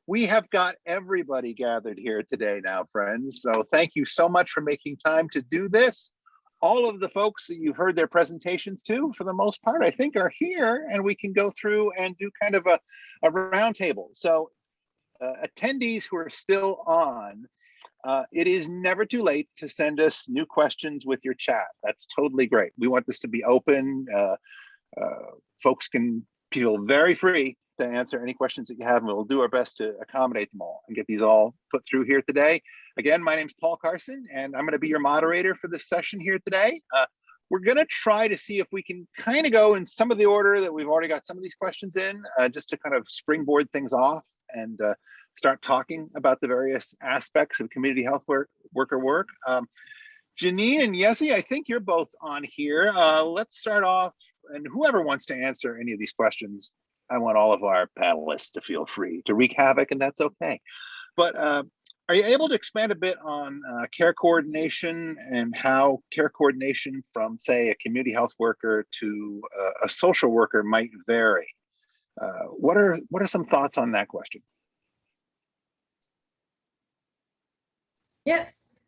We have got everybody gathered here today now, friends. So thank you so much for making time to do this. All of the folks that you heard their presentations to, for the most part, I think are here, and we can go through and do kind of a roundtable. So attendees who are still on, it is never too late to send us new questions with your chat. That's totally great. We want this to be open. Folks can feel very free to answer any questions that you have, and we'll do our best to accommodate them all and get these all put through here today. Again, my name's Paul Carson, and I'm going to be your moderator for this session here today. We're going to try to see if we can kind of go in some of the order that we've already got some of these questions in, just to kind of springboard things off and start talking about the various aspects of community health worker work. Janine and Yessie, I think you're both on here. Let's start off, and whoever wants to answer any of these questions, I want all of our panelists to feel free to wreak havoc, and that's okay. But are you able to expand a bit on care coordination and how care coordination from, say, a community health worker to a social worker might vary? What are some thoughts on that question? Yes.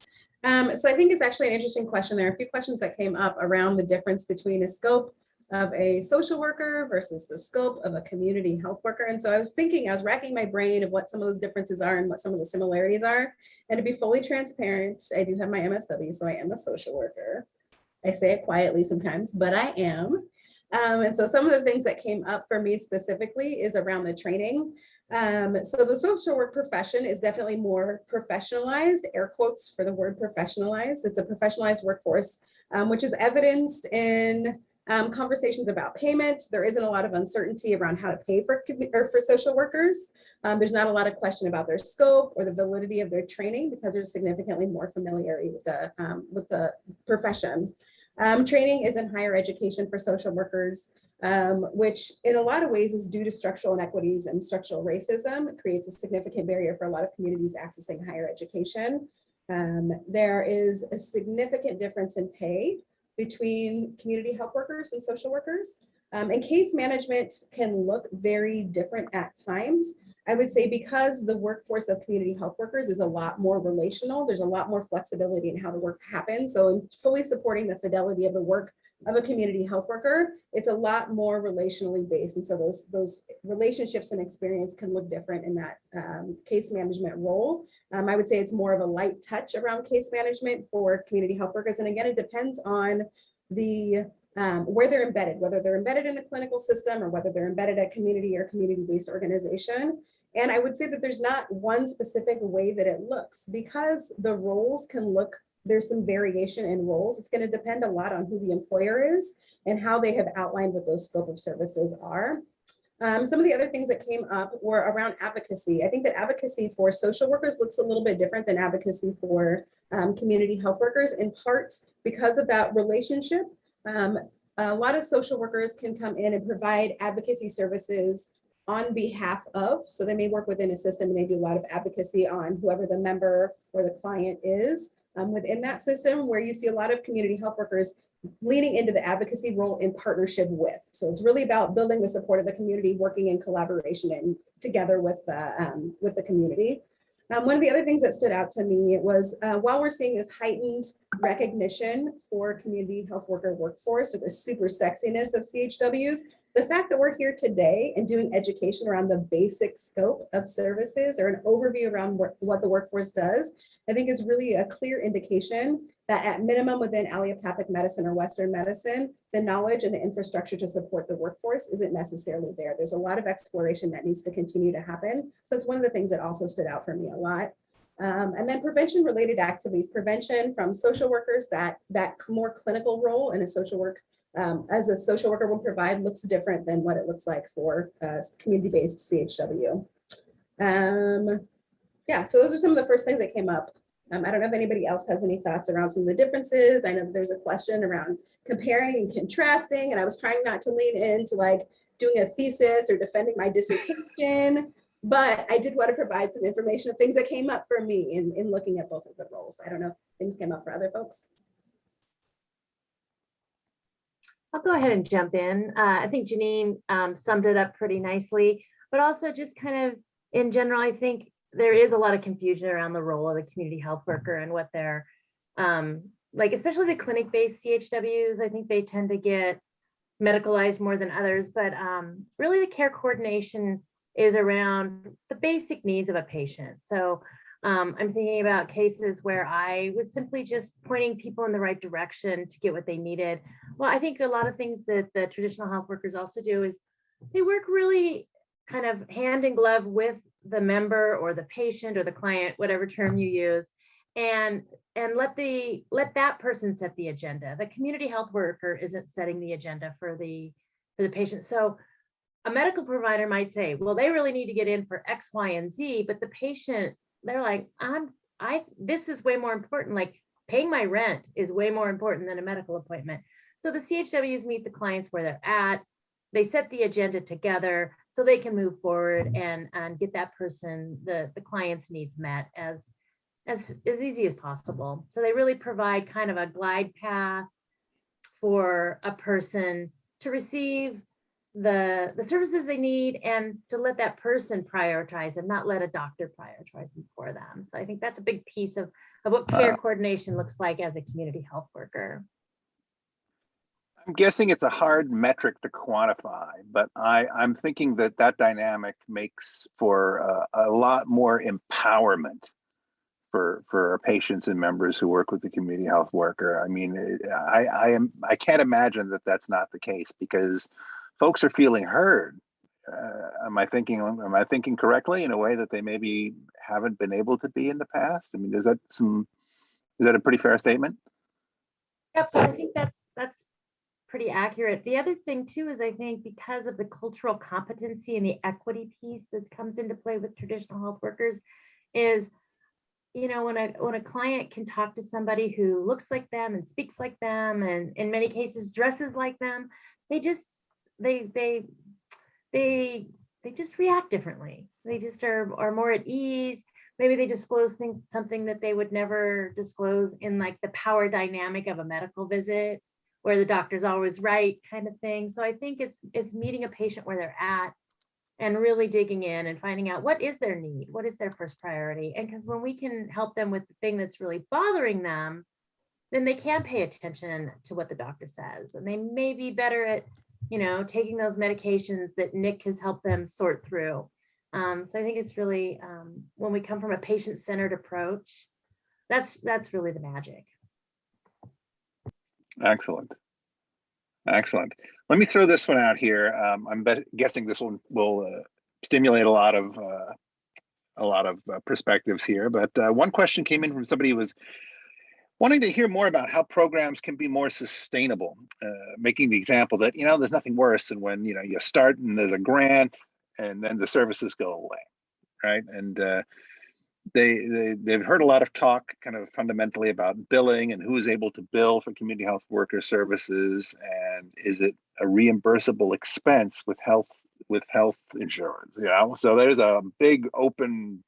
So I think it's actually an interesting question. There are a few questions that came up around the difference between a scope of a social worker versus the scope of a community health worker. And so I was racking my brain of what some of those differences are and what some of the similarities are. And to be fully transparent, I do have my MSW, so I am a social worker. I say it quietly sometimes, but I am. And so some of the things that came up for me specifically is around the training. So the social work profession is definitely more professionalized, air quotes for the word professionalized. It's a professionalized workforce, which is evidenced in conversations about payment. There isn't a lot of uncertainty around how to pay for social workers. There's not a lot of question about their scope or the validity of their training because there's significantly more familiarity with the profession. Training is in higher education for social workers, which in a lot of ways is due to structural inequities and structural racism. It creates a significant barrier for a lot of communities accessing higher education. There is a significant difference in pay between community health workers and social workers. And case management can look very different at times. I would say because the workforce of community health workers is a lot more relational, there's a lot more flexibility in how the work happens. So in fully supporting the fidelity of the work of a community health worker, it's a lot more relationally based. And so those relationships and experience can look different in that case management role. I would say it's more of a light touch around case management for community health workers. And again, it depends on the where they're embedded, whether they're embedded in the clinical system or whether they're embedded at community or community-based organization. And I would say that there's not one specific way that it looks because the roles can look, there's some variation in roles. It's going to depend a lot on who the employer is and how they have outlined what those scope of services are. Some of the other things that came up were around advocacy. I think that advocacy for social workers looks a little bit different than advocacy for community health workers, in part because of that relationship. A lot of social workers can come in and provide advocacy services on behalf of, so they may work within a system and they do a lot of advocacy on whoever the member or the client is within that system, where you see a lot of community health workers leaning into the advocacy role in partnership with. So it's really about building the support of the community, working in collaboration and together with the community. One of the other things that stood out to me was while we're seeing this heightened recognition for community health worker workforce or the super sexiness of CHWs, the fact that we're here today and doing education around the basic scope of services or an overview around what the workforce does, I think is really a clear indication that at minimum within allopathic medicine or Western medicine, the knowledge and the infrastructure to support the workforce isn't necessarily there. There's a lot of exploration that needs to continue to happen. So it's one of the things that also stood out for me a lot. And then prevention related activities, prevention from social workers, that more clinical role in a social work as a social worker will provide looks different than what it looks like for community-based CHW. Yeah, so those are some of the first things that came up. I don't know if anybody else has any thoughts around some of the differences. I know there's a question around comparing and contrasting, and I was trying not to lean into like doing a thesis or defending my dissertation, but I did want to provide some information of things that came up for me in looking at both of the roles. I don't know if things came up for other folks. I'll go ahead and jump in. I think Janine summed it up pretty nicely, but also just kind of in general, I think there is a lot of confusion around the role of the community health worker and what they're like, especially the clinic-based CHWs. I think they tend to get medicalized more than others, but really the care coordination is around the basic needs of a patient. So I'm thinking about cases where I was simply just pointing people in the right direction to get what they needed. Well, I think a lot of things that the traditional health workers also do is they work really kind of hand in glove with the member or the patient or the client, whatever term you use, and let that person set the agenda. The community health worker isn't setting the agenda for the patient. So a medical provider might say, well, they really need to get in for X, Y, and Z, but the patient, they're like, this is way more important. Like paying my rent is way more important than a medical appointment. So the CHWs meet the clients where they're at. They set the agenda together so they can move forward and get that person, the client's needs met as easy as possible. So they really provide kind of a glide path for a person to receive the services they need and to let that person prioritize and not let a doctor prioritize them for them. So I think that's a big piece of what care coordination looks like as a community health worker. I'm guessing it's a hard metric to quantify, but I'm thinking that dynamic makes for a lot more empowerment for our patients and members who work with the community health worker. I mean, I can't imagine that that's not the case because folks are feeling heard. Am I thinking correctly in a way that they maybe haven't been able to be in the past? I mean, is that a pretty fair statement? Yep, I think that's pretty accurate. The other thing too is I think because of the cultural competency and the equity piece that comes into play with traditional health workers is, you know, when a client can talk to somebody who looks like them and speaks like them and in many cases dresses like them, they just react differently. They just are more at ease. Maybe they disclose something that they would never disclose in like the power dynamic of a medical visit where the doctor's always right kind of thing. So I think it's meeting a patient where they're at and really digging in and finding out what is their need, what is their first priority. And because when we can help them with the thing that's really bothering them, then they can pay attention to what the doctor says. And they may be better at, you know, taking those medications that Nick has helped them sort through. So I think it's really, when we come from a patient-centered approach, that's really the magic. Excellent. Excellent. Let me throw this one out here. I'm guessing this one will stimulate a lot of perspectives here. But one question came in from somebody who was wanting to hear more about how programs can be more sustainable, making the example that, you know, there's nothing worse than when, you know, you start and there's a grant and then the services go away, right? And they've heard a lot of talk kind of fundamentally about billing and who is able to bill for community health worker services, and is it a reimbursable expense with health insurance, you know? So there's a big open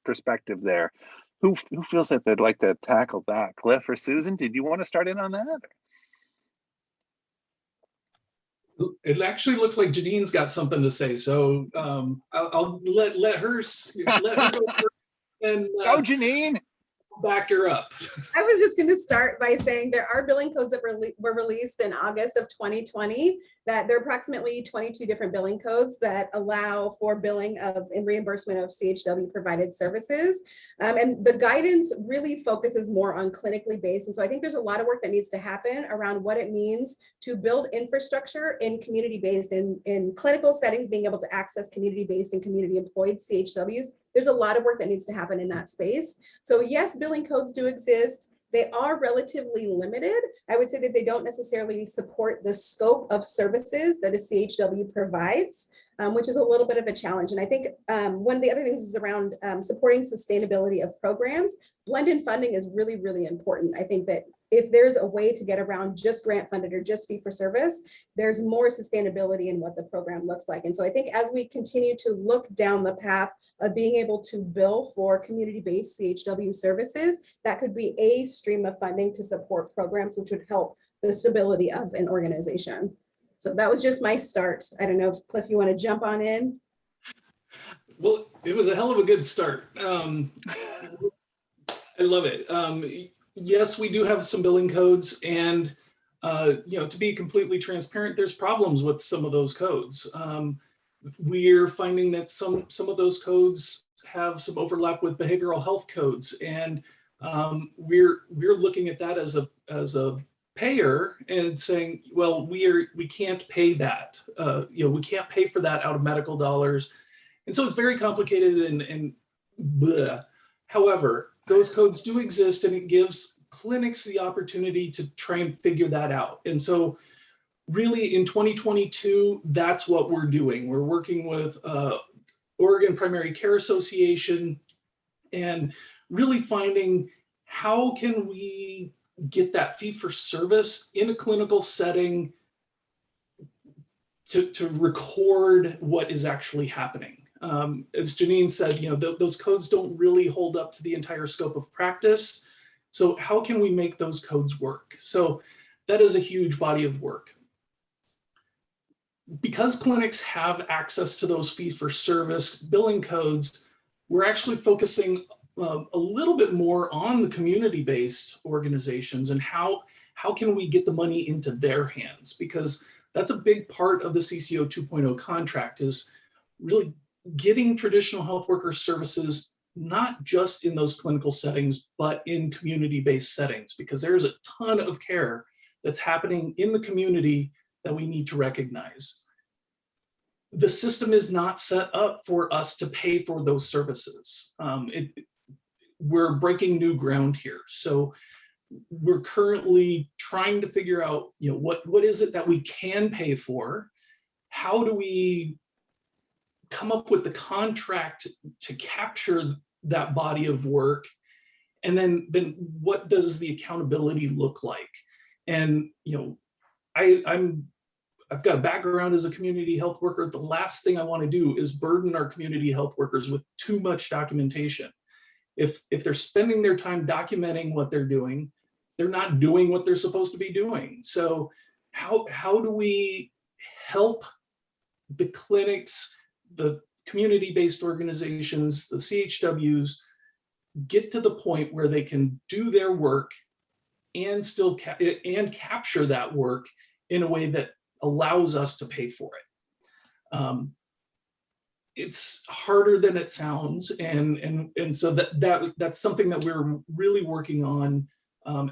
perspective there. Who feels that they'd like to tackle that? Cliff or Susan, did you want to start in on that? It actually looks like Janine's got something to say, so I'll let her go first. And go, Janine. Back her up. I was just going to start by saying there are billing codes that were released in August of 2020, that there are approximately 22 different billing codes that allow for billing of and reimbursement of CHW provided services. And the guidance really focuses more on clinically based. And so I think there's a lot of work that needs to happen around what it means to build infrastructure in community-based, in clinical settings, being able to access community-based and community-employed CHWs. There's a lot of work that needs to happen in that space. So yes, billing codes do exist. They are relatively limited. I would say that they don't necessarily support the scope of services that a CHW provides, which is a little bit of a challenge. And I think one of the other things is around supporting sustainability of programs. Blended funding is really, really important. I think that if there's a way to get around just grant funded or just fee for service, there's more sustainability in what the program looks like. And so I think as we continue to look down the path of being able to bill for community-based CHW services, that could be a stream of funding to support programs which would help the stability of an organization. So that was just my start. I don't know if Cliff, you want to jump on in? Well, it was a hell of a good start. I love it. Yes, we do have some billing codes, and to be completely transparent, there's problems with some of those codes. We're finding that some of those codes have some overlap with behavioral health codes, and we're looking at that as a payer and saying, well, we can't pay that. We can't pay for that out of medical dollars, and so it's very complicated and bleh. However, those codes do exist, and it gives clinics the opportunity to try and figure that out. And so really in 2022, that's what we're doing. We're working with Oregon Primary Care Association and really finding how can we get that fee for service in a clinical setting to record what is actually happening. As Janine said, those codes don't really hold up to the entire scope of practice. So how can we make those codes work? So that is a huge body of work. Because clinics have access to those fee for service billing codes, we're actually focusing a little bit more on the community-based organizations and how can we get the money into their hands, because that's a big part of the CCO 2.0 contract, is really getting traditional health worker services, not just in those clinical settings, but in community-based settings, because there's a ton of care that's happening in the community that we need to recognize. The system is not set up for us to pay for those services. We're breaking new ground here. So we're currently trying to figure out, what is it that we can pay for? How do we come up with the contract to capture that body of work? And then what does the accountability look like? And, I've got a background as a community health worker. The last thing I want to do is burden our community health workers with too much documentation. If they're spending their time documenting what they're doing, they're not doing what they're supposed to be doing. So how do we help the clinics, the community-based organizations, the CHWs, get to the point where they can do their work and still capture that work in a way that allows us to pay for it? It's harder than it sounds, and so that's something that we're really working on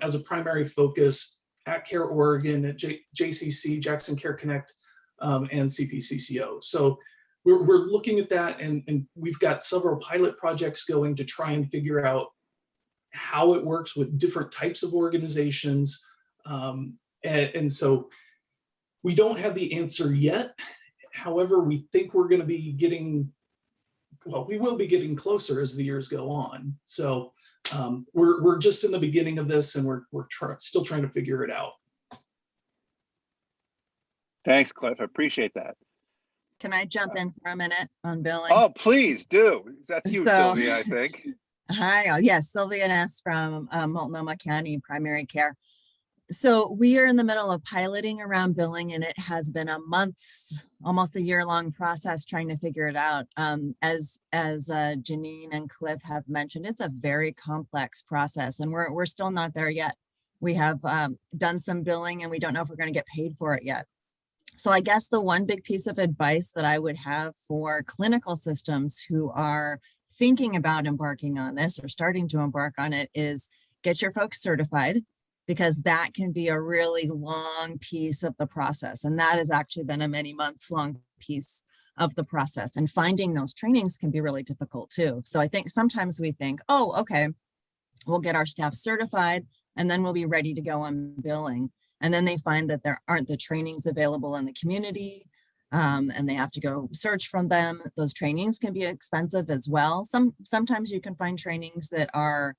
as a primary focus at Care Oregon, at JCC, Jackson Care Connect, and CPCCO. So we're looking at that, and we've got several pilot projects going to try and figure out how it works with different types of organizations. And so we don't have the answer yet. However, we think we're going to be we will be getting closer as the years go on. So we're just in the beginning of this, and we're still trying to figure it out. Thanks, Cliff. I appreciate that. Can I jump in for a minute on billing? Oh, please do. That's you, So- Sylvia, I think. Hi, yes, Sylvia Ness from Multnomah County Primary Care. So we are in the middle of piloting around billing, and it has been a month's, almost a year-long process trying to figure it out. As Janine and Cliff have mentioned, it's a very complex process, and we're still not there yet. We have done some billing, and we don't know if we're going to get paid for it yet. So I guess the one big piece of advice that I would have for clinical systems who are thinking about embarking on this or starting to embark on it is get your folks certified, because that can be a really long piece of the process. And that has actually been a many months long piece of the process. And finding those trainings can be really difficult too. So I think sometimes we think, oh, okay, we'll get our staff certified and then we'll be ready to go on billing. And then they find that there aren't the trainings available in the community, and they have to go search from them. Those trainings can be expensive as well. Sometimes you can find trainings that are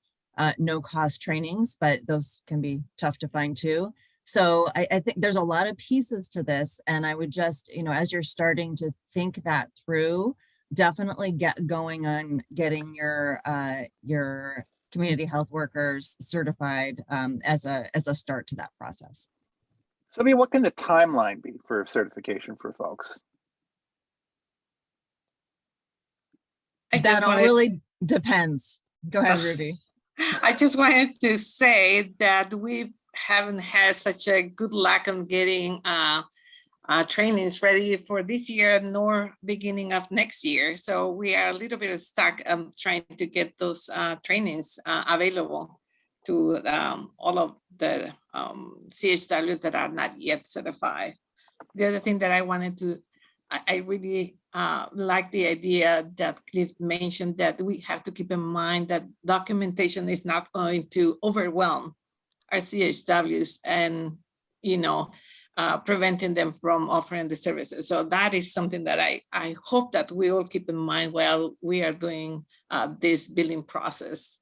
no cost trainings, but those can be tough to find too. So I think there's a lot of pieces to this, and I would just, as you're starting to think that through, definitely get going on getting your community health workers certified as a start to that process. So, what can the timeline be for certification for folks? That all really depends. Go ahead, Ruby. I just wanted to say that we haven't had such a good luck on getting trainings ready for this year nor beginning of next year. So we are a little bit stuck trying to get those trainings available to all of the CHWs that are not yet certified. The other thing that I wanted to, I really like the idea that Cliff mentioned, that we have to keep in mind that documentation is not going to overwhelm our CHWs and, preventing them from offering the services. So that is something that I hope that we all keep in mind while we are doing this billing process.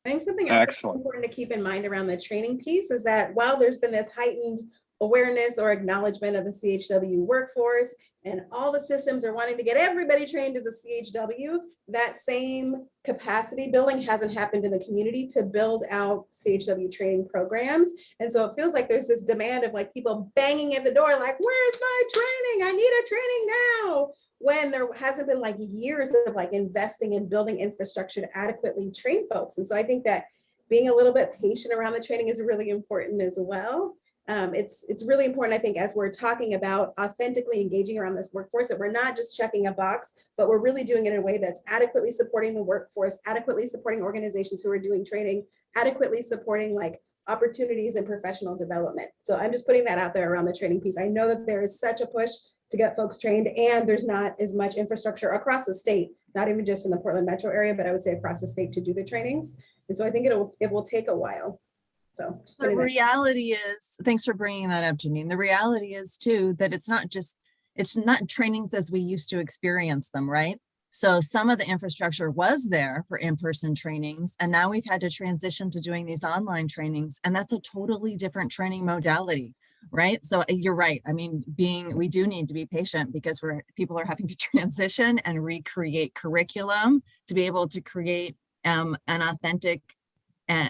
I think something else that's Excellent. important to keep in mind around the training piece is that while there's been this heightened awareness or acknowledgement of the CHW workforce, and all the systems are wanting to get everybody trained as a CHW, that same capacity building hasn't happened in the community to build out CHW training programs. And so it feels like there's this demand of like people banging at the door, like, where's my training? I need a training now. When there hasn't been like years of like investing in building infrastructure to adequately train folks. And so I think that being a little bit patient around the training is really important as well. It's really important, I think, as we're talking about authentically engaging around this workforce, that we're not just checking a box, but we're really doing it in a way that's adequately supporting the workforce, adequately supporting organizations who are doing training, adequately supporting like opportunities and professional development. So I'm just putting that out there around the training piece. I know that there is such a push to get folks trained, and there's not as much infrastructure across the state, not even just in the Portland metro area, but I would say across the state to do the trainings. And so I think it will take a while. So the reality is, thanks for bringing that up, Janine. The reality is too, that it's not trainings as we used to experience them, right? So some of the infrastructure was there for in-person trainings, and now we've had to transition to doing these online trainings, and that's a totally different training modality, right? So you're right. I mean, we do need to be patient because people are having to transition and recreate curriculum to be able to create an authentic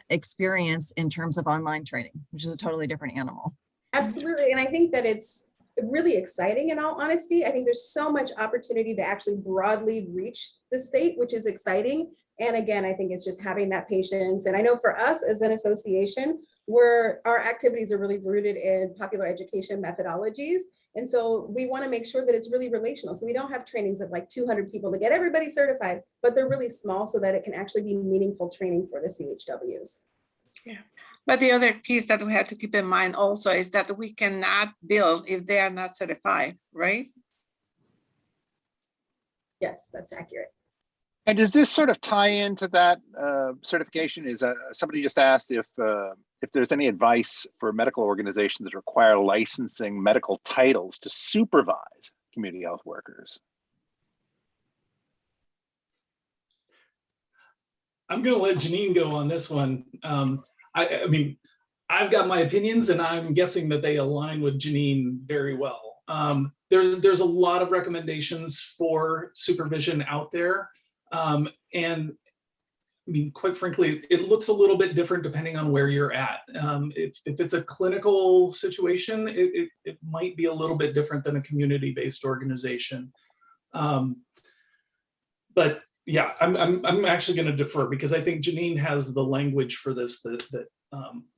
experience in terms of online training, which is a totally different animal. Absolutely. And I think that it's really exciting, in all honesty. I think there's so much opportunity to actually broadly reach the state, which is exciting. And again, I think it's just having that patience. And I know for us as an association, our activities are really rooted in popular education methodologies. And so we want to make sure that it's really relational. So we don't have trainings of like 200 people to get everybody certified, but they're really small so that it can actually be meaningful training for the CHWs. Yeah. But the other piece that we have to keep in mind also is that we cannot bill if they are not certified, right? Yes, that's accurate. And does this sort of tie into that certification? Is somebody just asked if there's any advice for medical organizations that require licensing medical titles to supervise community health workers? I'm going to let Janine go on this one. I mean, I've got my opinions, and I'm guessing that they align with Janine very well. There's a lot of recommendations for supervision out there. And I mean, quite frankly, it looks a little bit different depending on where you're at. If it's a clinical situation, it might be a little bit different than a community-based organization. But yeah, I'm actually going to defer because I think Janine has the language for this that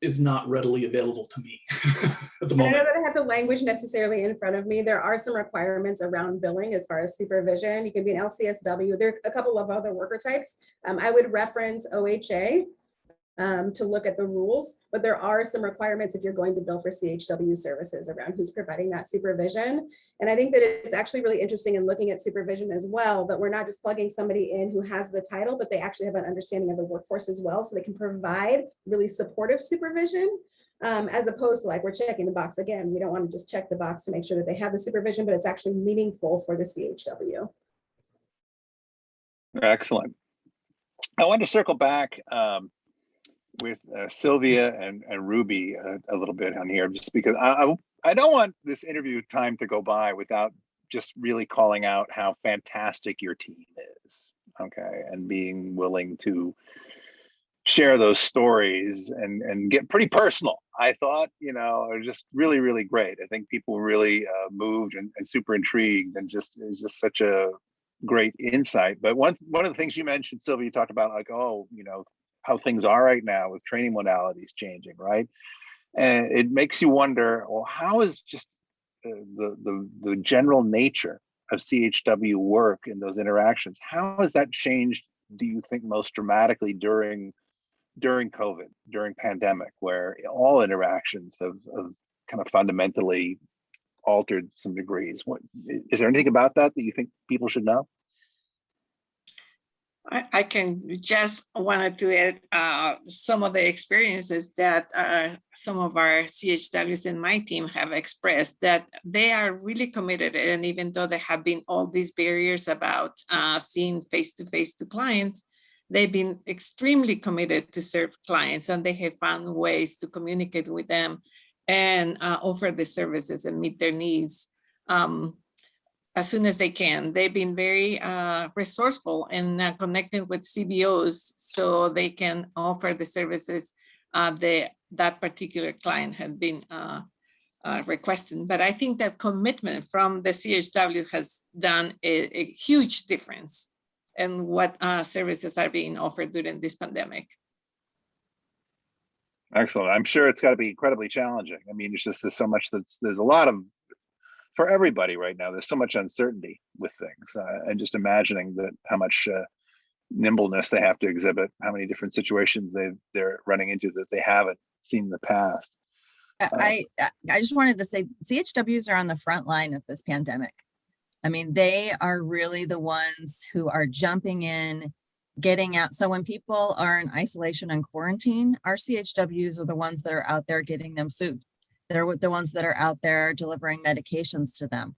is not readily available to me at the moment. I don't know that I have the language necessarily in front of me. There are some requirements around billing as far as supervision. You can be an LCSW. There are a couple of other worker types. I would reference OHA to look at the rules, but there are some requirements if you're going to bill for CHW services around who's providing that supervision. And I think that it's actually really interesting in looking at supervision as well, that we're not just plugging somebody in who has the title, but they actually have an understanding of the workforce as well, so they can provide really supportive supervision, as opposed to like we're checking the box. Again, we don't want to just check the box to make sure that they have the supervision, but it's actually meaningful for the CHW. Excellent. I want to circle back with Sylvia and Ruby a little bit on here, just because I don't want this interview time to go by without just really calling out how fantastic your team is, okay, and being willing to share those stories and get pretty personal. I thought, it was just really, really great. I think people really moved and super intrigued, and just it was just such a great insight. But one of the things you mentioned, Sylvia, you talked about like, how things are right now with training modalities changing, right? And it makes you wonder, well, how is just the general nature of CHW work and those interactions, how has that changed, do you think, most dramatically during COVID, during pandemic, where all interactions have kind of fundamentally altered some degrees? What is there anything about that you think people should know? I can just wanted to add some of the experiences that some of our CHWs in my team have expressed, that they are really committed. And even though there have been all these barriers about seeing face-to-face to clients, they've been extremely committed to serve clients, and they have found ways to communicate with them and offer the services and meet their needs as soon as they can. They've been very resourceful in connecting with CBOs so they can offer the services that particular client had been requesting. But I think that commitment from the CHW has done a huge difference in what services are being offered during this pandemic. Excellent. I'm sure it's got to be incredibly challenging. I mean, there's so much there's a lot of, for everybody right now, there's so much uncertainty with things, and just imagining that how much nimbleness they have to exhibit, how many different situations they're running into that they haven't seen in the past. I just wanted to say CHWs are on the front line of this pandemic. I mean, they are really the ones who are jumping in, getting out. So when people are in isolation and quarantine, our CHWs are the ones that are out there getting them food. They're the ones that are out there delivering medications to them,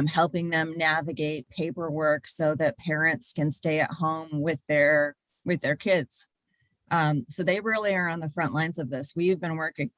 helping them navigate paperwork so that parents can stay at home with their kids. So they really are on the front lines of this. We've been working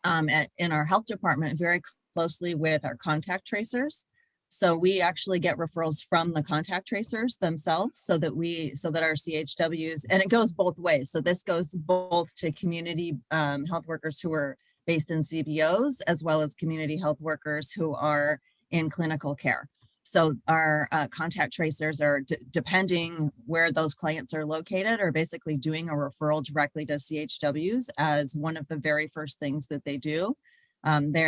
in our health department very closely with our contact tracers. So we actually get referrals from the contact tracers themselves, so that our CHWs, and it goes both ways. So this goes both to community health workers who are based in CBOs, as well as community health workers who are in clinical care. So our contact tracers are, depending where those clients are located, are basically doing a referral directly to CHWs as one of the very first things that they do. They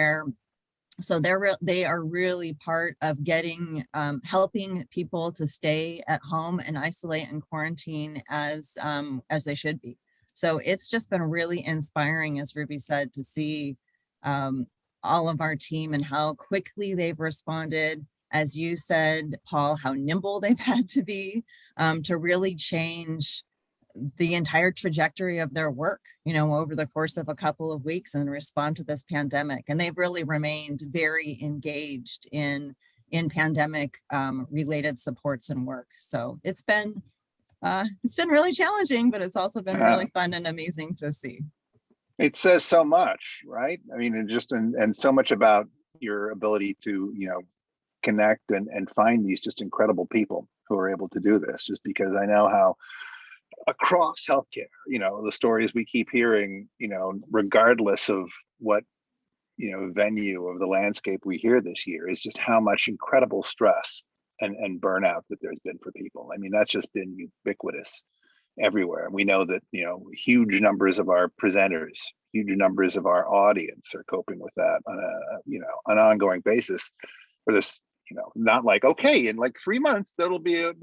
are really part of getting, helping people to stay at home and isolate and quarantine as they should be. So it's just been really inspiring, as Ruby said, to see all of our team and how quickly they've responded. As you said, Paul, how nimble they've had to be to really change the entire trajectory of their work, over the course of a couple of weeks, and respond to this pandemic. And they've really remained very engaged in pandemic related supports and work. So it's been really challenging, but it's also been really fun and amazing to see. It says so much, right? I mean, and so much about your ability to, connect and find these just incredible people who are able to do this, just because I know how across healthcare, the stories we keep hearing, regardless of what, venue of the landscape we hear this year, is just how much incredible stress and burnout that there's been for people. I mean, that's just been ubiquitous everywhere. And we know that, huge numbers of our presenters, huge numbers of our audience are coping with that on an ongoing basis for this, not like, okay, in like 3 months, that'll be an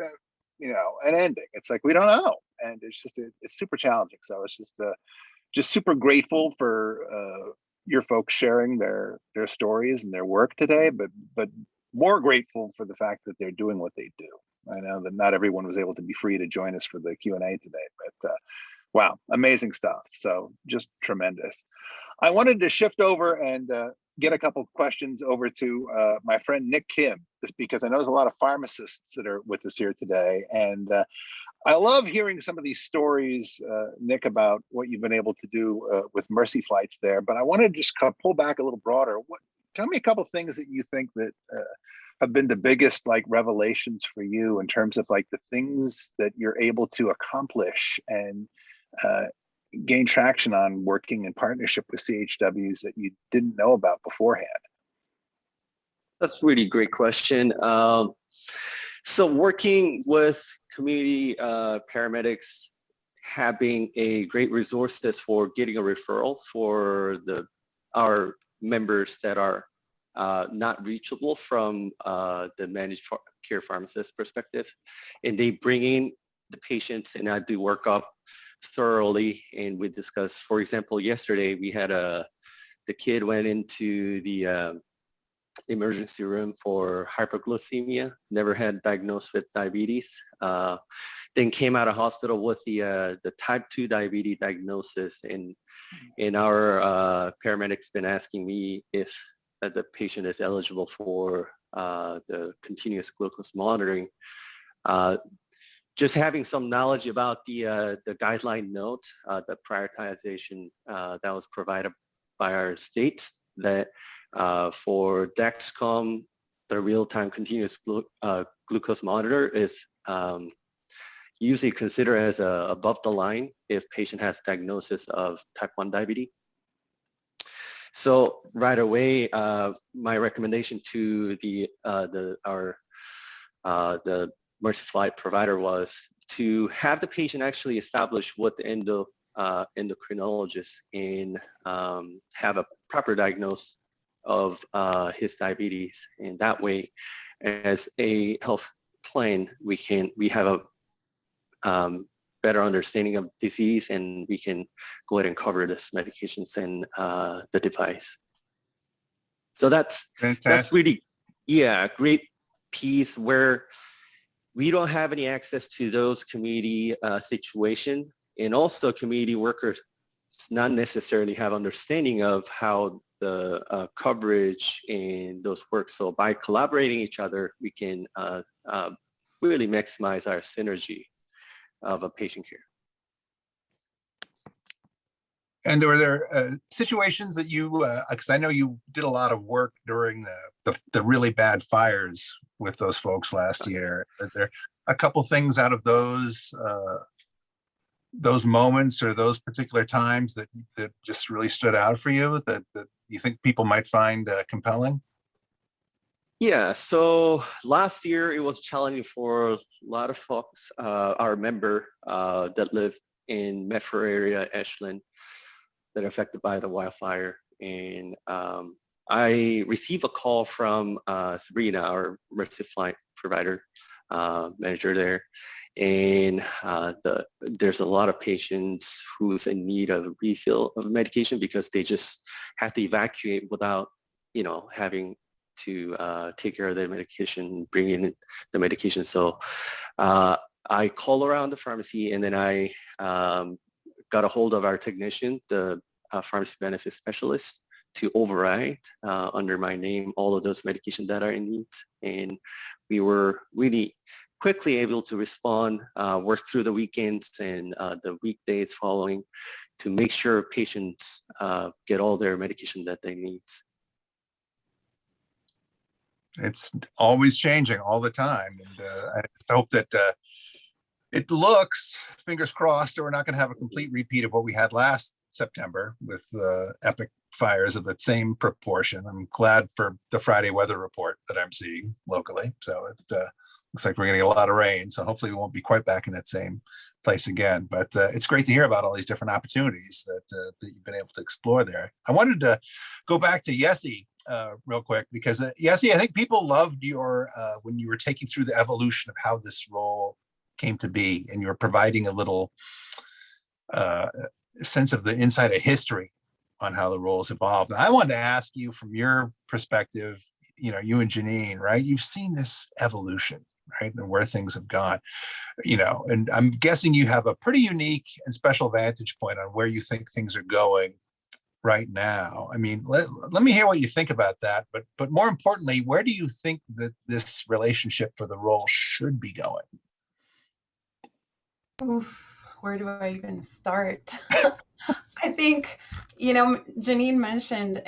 ending. It's like, we don't know. And it's just, it's super challenging. So it's just super grateful for your folks sharing their stories and their work today, but more grateful for the fact that they're doing what they do. I know that not everyone was able to be free to join us for the Q&A today, but wow, amazing stuff. So just tremendous. I wanted to shift over and get a couple questions over to my friend Nick Kim, just because I know there's a lot of pharmacists that are with us here today. And I love hearing some of these stories, Nick, about what you've been able to do with Mercy Flights there. But I wanted to just kind of pull back a little broader. Tell me a couple of things that you think that have been the biggest revelations for you in terms of the things that you're able to accomplish and gain traction on working in partnership with CHWs that you didn't know about beforehand? That's a really great question. So working with community paramedics, having a great resources for getting a referral for our members that are not reachable from the managed care pharmacist perspective, and they bring in the patients, and I do workup thoroughly, and we discuss. For example, yesterday we had the kid went into the emergency room for hyperglycemia, never had diagnosed with diabetes, then came out of hospital with the type 2 diabetes diagnosis, and our paramedics been asking me if the patient is eligible for the continuous glucose monitoring. Just having some knowledge about the guideline note, the prioritization that was provided by our states, that for Dexcom, the real-time continuous glucose monitor is usually considered as above the line if patient has diagnosis of type 1 diabetes. So right away, my recommendation to the Mercy Flight provider was to have the patient actually establish what the endocrinologist and have a proper diagnosis of his diabetes, and that way, as a health plan, we have a better understanding of disease, and we can go ahead and cover this medications and the device. So that's really, yeah, a great piece where we don't have any access to those community situation, and also community workers not necessarily have understanding of how the coverage and those work. So by collaborating each other, we can really maximize our synergy of a patient care. And were there situations that you, because I know you did a lot of work during the really bad fires with those folks last year. Are there a couple things out of those moments or those particular times that just really stood out for you that you think people might find compelling? Yeah, so last year it was challenging for a lot of folks, our member that live in metro area, Ashland, that are affected by the wildfire. And I received a call from Sabrina, our Mercy Flight provider manager there. And there's a lot of patients who's in need of a refill of medication because they just have to evacuate without, having to take care of their medication, bring in the medication. So I call around the pharmacy, and then I got a hold of our technician, the pharmacy benefit specialist, to override under my name all of those medications that are in need. And we were really quickly able to respond, work through the weekends and the weekdays following to make sure patients get all their medication that they need. It's always changing all the time. And I just hope that it looks, fingers crossed, that we're not going to have a complete repeat of what we had last September with epic fires of the same proportion. I'm glad for the Friday weather report that I'm seeing locally. So it looks like we're getting a lot of rain. So hopefully we won't be quite back in that same place again. But it's great to hear about all these different opportunities that you've been able to explore there. I wanted to go back to Yessi real quick, because Yessi, I think people loved your, when you were taking through the evolution of how this role came to be, and you were providing a little sense of the inside of history on how the roles evolved. And I wanted to ask you from your perspective, you and Janine, right? You've seen this evolution, right? And where things have gone, and I'm guessing you have a pretty unique and special vantage point on where you think things are going right now. I mean, let me hear what you think about that. But more importantly, where do you think that this relationship for the role should be going? Oof, where do I even start? I think, Janine mentioned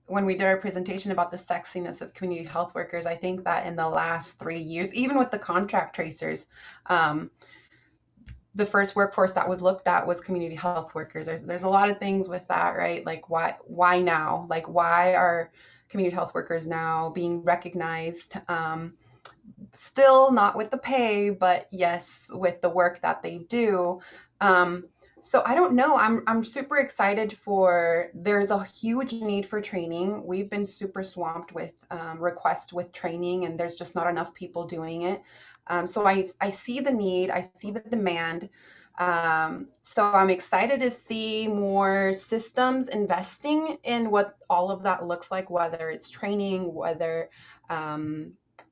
when we did our presentation about the sexiness of community health workers, I think that in the last 3 years, even with the contract tracers, the first workforce that was looked at was community health workers. There's a lot of things with that, right? Like why now? Like why are community health workers now being recognized? Still not with the pay, but yes, with the work that they do. So I don't know. I'm super excited for. There's a huge need for training. We've been super swamped with requests with training, and there's just not enough people doing it. So I see the need. I see the demand. So I'm excited to see more systems investing in what all of that looks like, whether it's training, whether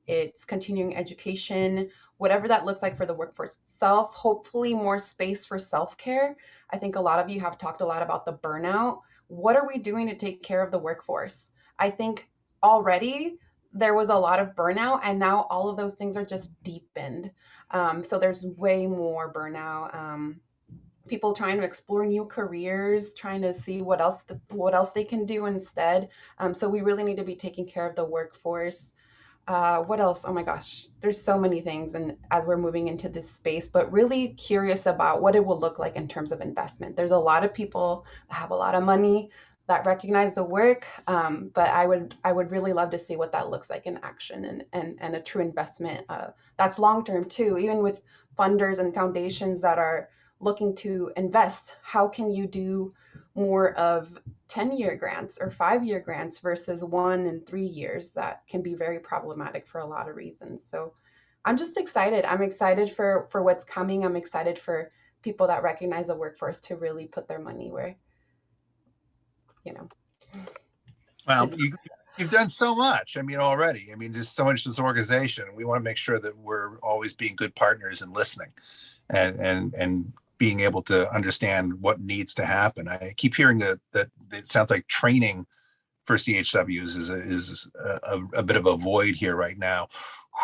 it's continuing education, whatever that looks like for the workforce itself. Hopefully more space for self-care. I think a lot of you have talked a lot about the burnout. What are we doing to take care of the workforce? I think already there was a lot of burnout, and now all of those things are just deepened. So there's way more burnout. People trying to explore new careers, trying to see what else they can do instead. So we really need to be taking care of the workforce. What else? Oh my gosh, there's so many things. And as we're moving into this space, but really curious about what it will look like in terms of investment. There's a lot of people that have a lot of money that recognize the work, but I would really love to see what that looks like in action and a true investment that's long term too. Even with funders and foundations that are looking to invest, how can you do more of 10-year grants or 5-year grants versus 1 and 3 years? That can be very problematic for a lot of reasons. So I'm just excited. I'm excited for what's coming. I'm excited for people that recognize the workforce to really put their money where, you know. Well, you've done so much. I mean, already. I mean, there's so much this organization. We want to make sure that we're always being good partners and listening, and being able to understand what needs to happen. I keep hearing that it sounds like training for CHWs is a bit of a void here right now.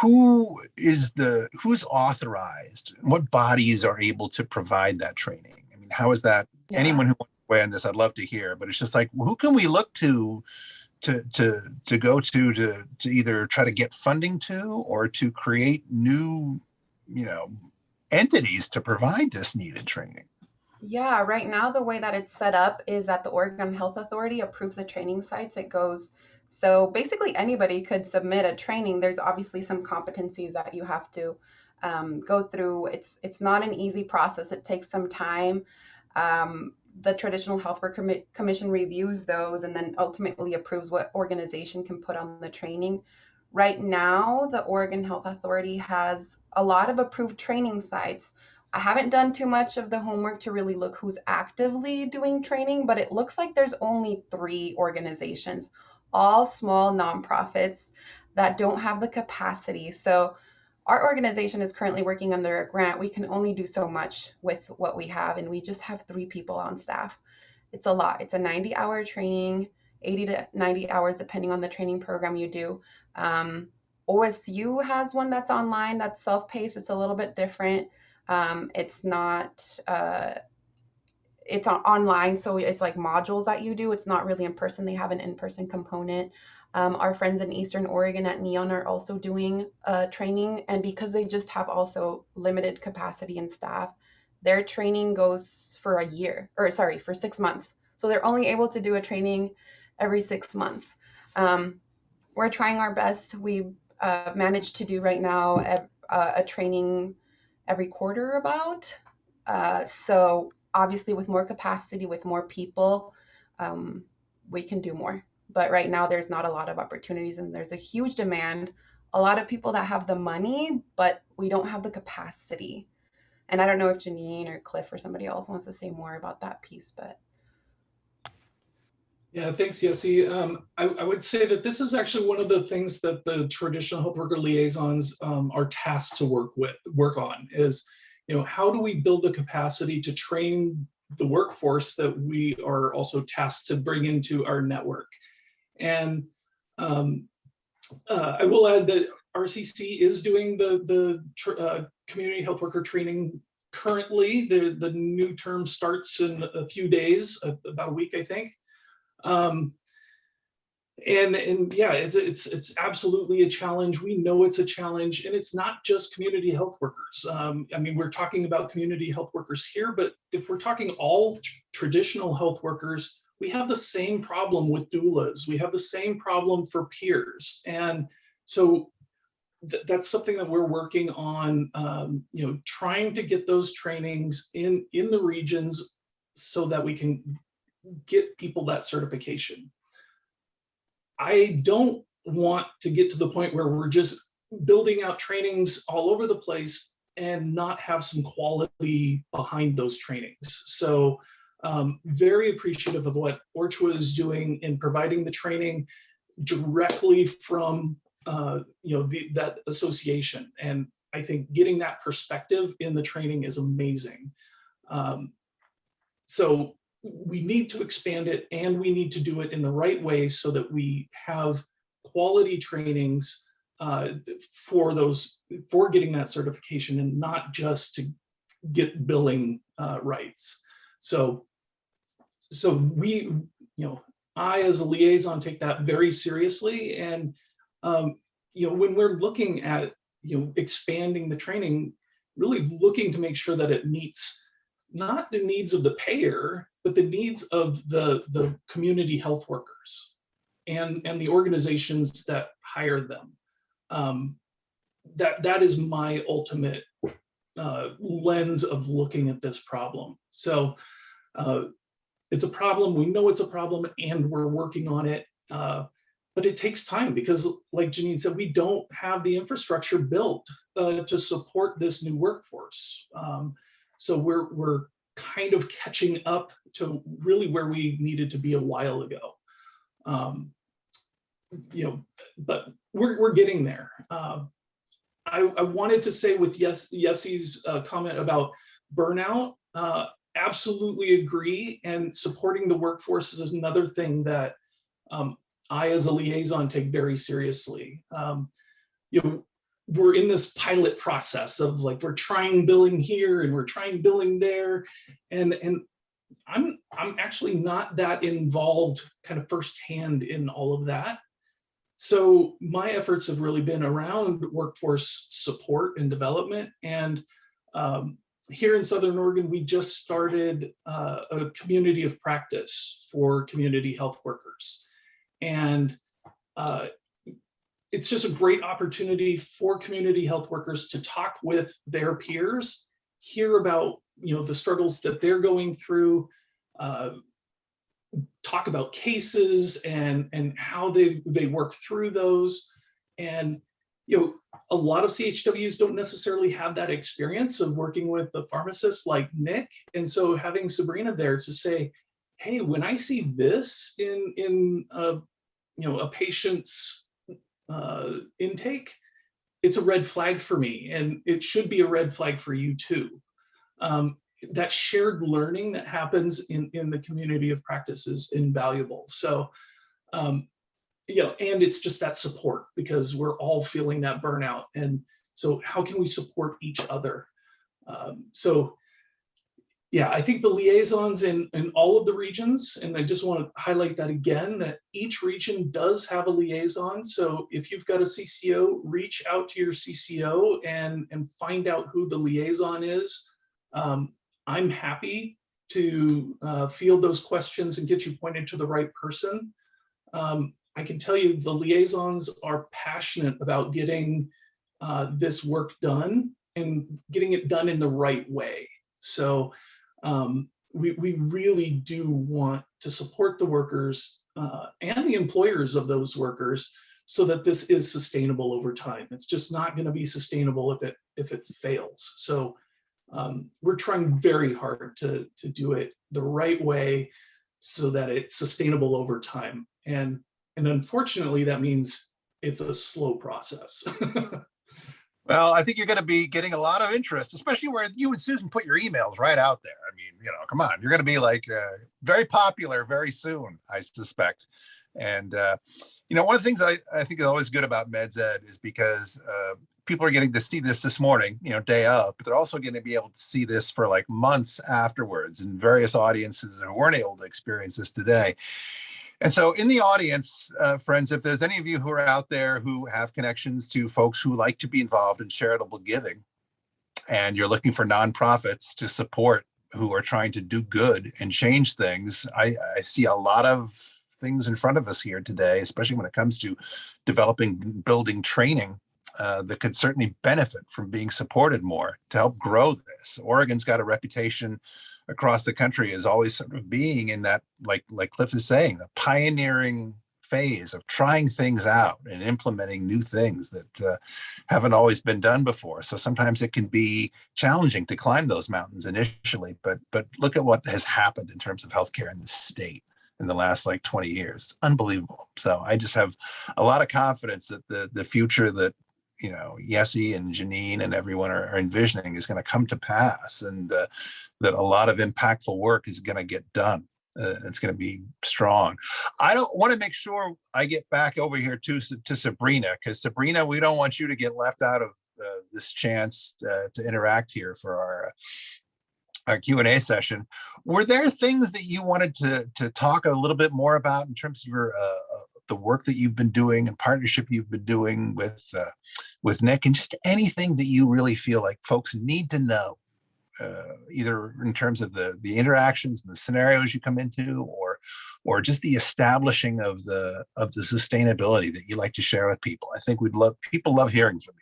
Who's authorized? What bodies are able to provide that training? I mean, how is that? Yeah. Anyone who wants to weigh on this, I'd love to hear. But it's just like, who can we look to go to either try to get funding to, or to create new, entities to provide this needed training? Yeah, right now the way that it's set up is that the Oregon Health Authority approves the training sites. It goes, so basically anybody could submit a training. There's obviously some competencies that you have to go through. It's not an easy process. It takes some time. The Traditional Healthcare Commission reviews those and then ultimately approves what organization can put on the training. Right now, the Oregon Health Authority has a lot of approved training sites. I haven't done too much of the homework to really look who's actively doing training, but it looks like there's only 3 organizations, all small nonprofits that don't have the capacity. So our organization is currently working under a grant. We can only do so much with what we have, and we just have 3 people on staff. It's a lot. It's a 90-hour training, 80 to 90 hours, depending on the training program you do. OSU has one that's online, that's self-paced. It's a little bit different. It's not, it's online, so it's like modules that you do. It's not really in person. They have an in-person component. Our friends in Eastern Oregon at Neon are also doing training, and because they just have also limited capacity and staff, their training goes for for 6 months. So they're only able to do a training every 6 months. We're trying our best. We managed to do right now a training every quarter about. So obviously with more capacity, with more people, we can do more. But right now there's not a lot of opportunities, and there's a huge demand. A lot of people that have the money, but we don't have the capacity. And I don't know if Janine or Cliff or somebody else wants to say more about that piece, but. Yeah, thanks, Yessie. I would say that this is actually one of the things that the traditional health worker liaisons are tasked to work on is, how do we build the capacity to train the workforce that we are also tasked to bring into our network? And I will add that RCC is doing the community health worker training currently. The new term starts in a few days, about a week, I think. And yeah, it's absolutely a challenge. We know it's a challenge, and it's not just community health workers. I mean, we're talking about community health workers here, but if we're talking all traditional health workers, we have the same problem with doulas. We have the same problem for peers, and so that's something that we're working on. You know, trying to get those trainings in the regions so that we can get people that certification. I don't want to get to the point where we're just building out trainings all over the place and not have some quality behind those trainings. So very appreciative of what Orchwa is doing in providing the training directly from you know, that association. And I think getting that perspective in the training is amazing. So we need to expand it, and we need to do it in the right way so that we have quality trainings for getting that certification, and not just to get billing rights. So we, you know, I as a liaison take that very seriously. And you know, when we're looking at, you know, expanding the training, really looking to make sure that it meets not the needs of the payer, but the needs of the community health workers and the organizations that hire them. That is my ultimate lens of looking at this problem. So it's a problem. We know it's a problem, and we're working on it. But it takes time because, like Janine said, we don't have the infrastructure built to support this new workforce. So we're kind of catching up to really where we needed to be a while ago. You know, but we're getting there. I wanted to say with Yessi's comment about burnout, absolutely agree. And supporting the workforce is another thing that I, as a liaison, take very seriously. You know, we're in this pilot process of like, we're trying billing here and we're trying billing there, and I'm actually not that involved kind of firsthand in all of that. So my efforts have really been around workforce support and development. And here in Southern Oregon, we just started a community of practice for community health workers. And it's just a great opportunity for community health workers to talk with their peers, hear about, you know, the struggles that they're going through, talk about cases and how they work through those. And you know, a lot of CHWs don't necessarily have that experience of working with a pharmacist like Nick. And so having Sabrina there to say, hey, when I see this in you know, a patient's intake, it's a red flag for me, and it should be a red flag for you too. That shared learning that happens in the community of practice is invaluable. So, you know, and it's just that support, because we're all feeling that burnout. And so how can we support each other? So yeah, I think the liaisons in all of the regions, and I just want to highlight that again, that each region does have a liaison. So if you've got a CCO, reach out to your CCO and find out who the liaison is. I'm happy to field those questions and get you pointed to the right person. I can tell you the liaisons are passionate about getting this work done and getting it done in the right way. So we really do want to support the workers and the employers of those workers so that this is sustainable over time. It's just not going to be sustainable if it fails. So we're trying very hard to do it the right way so that it's sustainable over time. And unfortunately, that means it's a slow process. Well, I think you're going to be getting a lot of interest, especially where you and Susan put your emails right out there. I mean, you know, come on, you're going to be like very popular very soon, I suspect. And, you know, one of the things I think is always good about MedZed is because people are getting to see this morning, you know, day of, but they're also going to be able to see this for like months afterwards in various audiences who weren't able to experience this today. And so in the audience, friends, if there's any of you who are out there who have connections to folks who like to be involved in charitable giving, and you're looking for nonprofits to support who are trying to do good and change things, I see a lot of things in front of us here today, especially when it comes to developing, building training that could certainly benefit from being supported more to help grow this. Oregon's got a reputation across the country as always sort of being in that, like Cliff is saying, the pioneering phase of trying things out and implementing new things that haven't always been done before. So sometimes it can be challenging to climb those mountains initially, but look at what has happened in terms of healthcare in the state in the last like 20 years. It's unbelievable. So I just have a lot of confidence that the future that, you know, Yessie and Janine and everyone are envisioning is going to come to pass, and that a lot of impactful work is going to get done. It's going to be strong. I don't want to make sure I get back over here to Sabrina, because Sabrina, we don't want you to get left out of this chance to interact here for our Q&A session. Were there things that you wanted to talk a little bit more about in terms of your the work that you've been doing and partnership you've been doing with Nick, and just anything that you really feel like folks need to know, either in terms of the interactions and the scenarios you come into, or just the establishing of the sustainability that you like to share with people? I think people love hearing from you.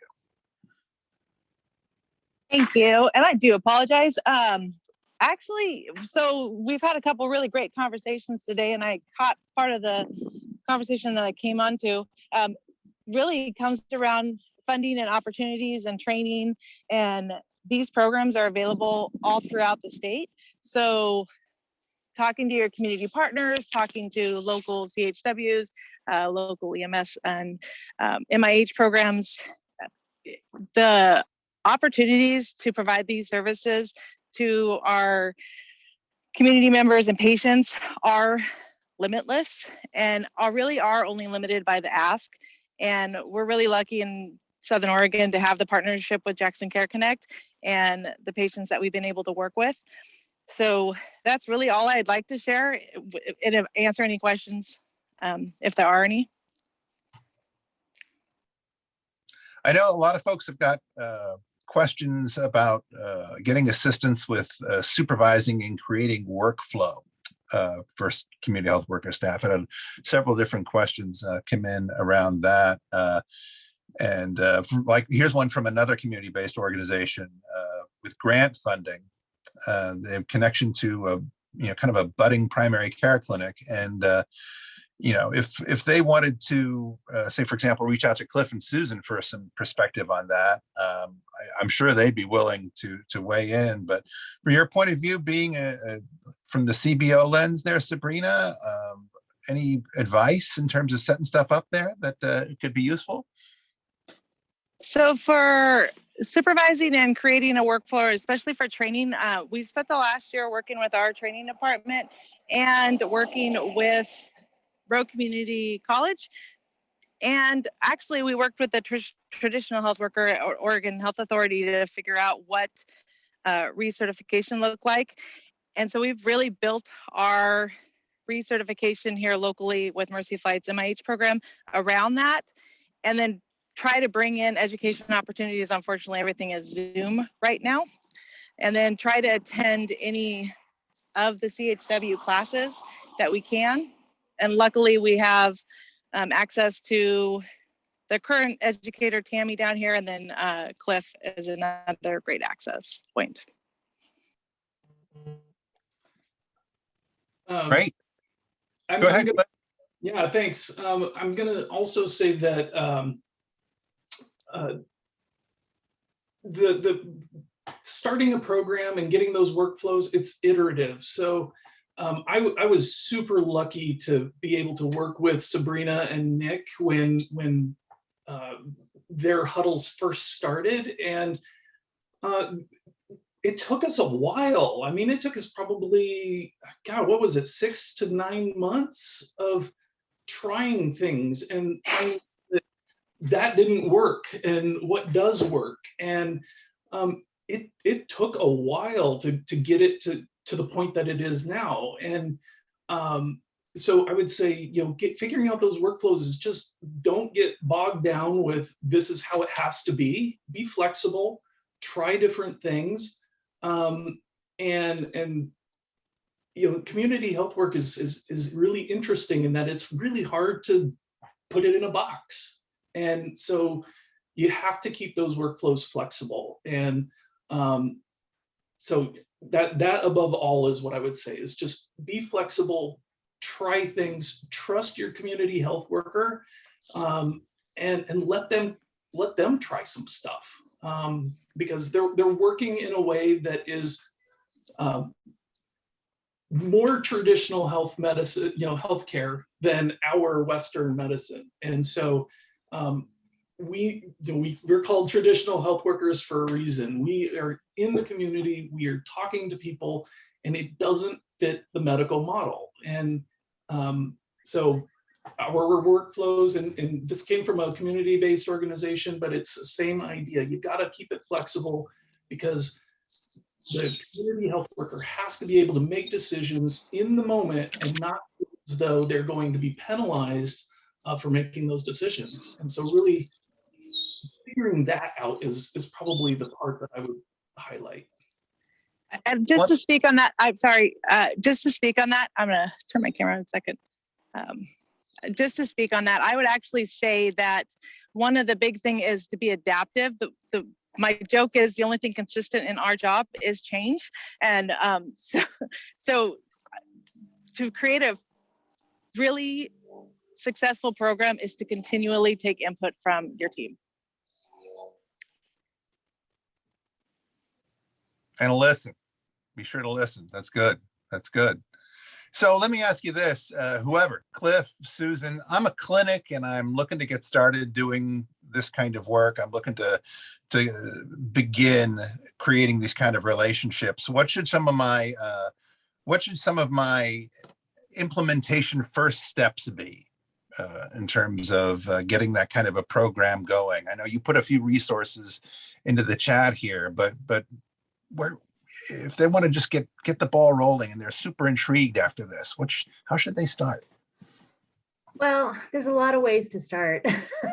Thank you. And I do apologize. Actually, so we've had a couple really great conversations today, and I caught part of the conversation that I came onto. Really comes around funding and opportunities and training, and these programs are available all throughout the state. So talking to your community partners, talking to local CHWs, local EMS and MIH programs, the opportunities to provide these services to our community members and patients are limitless, and really are only limited by the ask. And we're really lucky in Southern Oregon to have the partnership with Jackson Care Connect and the patients that we've been able to work with. So that's really all I'd like to share, and answer any questions if there are any. I know a lot of folks have got questions about getting assistance with supervising and creating workflow for community health worker staff. I had several different questions come in around that. Here's one from another community-based organization with grant funding. They have connection to kind of a budding primary care clinic, and if they wanted to say, for example, reach out to Cliff and Susan for some perspective on that, I'm sure they'd be willing to weigh in. But from your point of view, being from the CBO lens there, Sabrina, any advice in terms of setting stuff up there that could be useful? So for supervising and creating a workflow, especially for training, we've spent the last year working with our training department and working with Rowe Community College. And actually, we worked with the traditional health worker or Oregon Health Authority to figure out what recertification looked like. And so we've really built our recertification here locally with Mercy Flight's MIH program around that, and then try to bring in education opportunities. Unfortunately, everything is Zoom right now. And then try to attend any of the CHW classes that we can. And luckily we have access to the current educator, Tammy, down here, and then Cliff is another great access point. Great. Go ahead. Yeah, thanks. I'm going to also say that the starting a program and getting those workflows, it's iterative. So I was super lucky to be able to work with Sabrina and Nick when their huddles first started, and it took us a while. I mean, it took us probably, God, what was it, 6 to 9 months of trying things and finding that didn't work and what does work. And it took a while to get it to the point that it is now. And so I would say, figuring out those workflows is just don't get bogged down with this is how it has to be. Be flexible, try different things, and community health work is really interesting in that it's really hard to put it in a box, and so you have to keep those workflows flexible. And so that above all is what I would say is just be flexible. Try things, trust your community health worker, and let them try some stuff, because they're working in a way that is more traditional health medicine, healthcare than our Western medicine. And so we're called traditional health workers for a reason. We are in the community, we are talking to people, and it doesn't fit the medical model. And so our workflows, and this came from a community-based organization, but it's the same idea. You got to keep it flexible, because the community health worker has to be able to make decisions in the moment and not as though they're going to be penalized for making those decisions. And so really figuring that out is probably the part that I would highlight. And just to speak on that, I'm sorry, just to speak on that, I'm gonna turn my camera on a second. Just to speak on that, I would actually say that one of the big thing is to be adaptive. My joke is the only thing consistent in our job is change. And so to create a really successful program is to continually take input from your team. And listen, be sure to listen. That's good. That's good. So let me ask you this, whoever, Cliff, Susan, I'm a clinic and I'm looking to get started doing this kind of work. I'm looking to begin creating these kind of relationships. What should some of my implementation first steps be in terms of getting that kind of a program going? I know you put a few resources into the chat here, but where, if they want to just get the ball rolling and they're super intrigued after this, how should they start? Well, there's a lot of ways to start.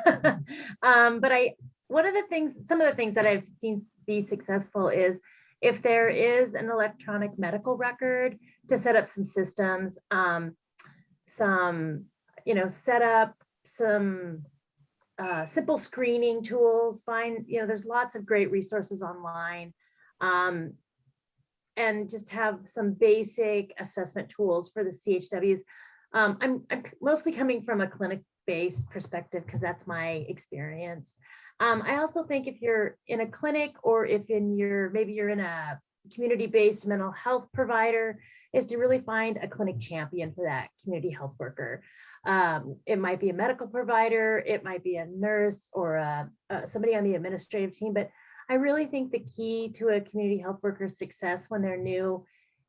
But some of the things that I've seen be successful is if there is an electronic medical record, to set up some systems, set up some simple screening tools, there's lots of great resources online. And just have some basic assessment tools for the CHWs. I'm mostly coming from a clinic-based perspective because that's my experience. I also think if you're in a clinic or if maybe you're in a community-based mental health provider, is to really find a clinic champion for that community health worker. It might be a medical provider, it might be a nurse or somebody on the administrative team, but I really think the key to a community health worker's success when they're new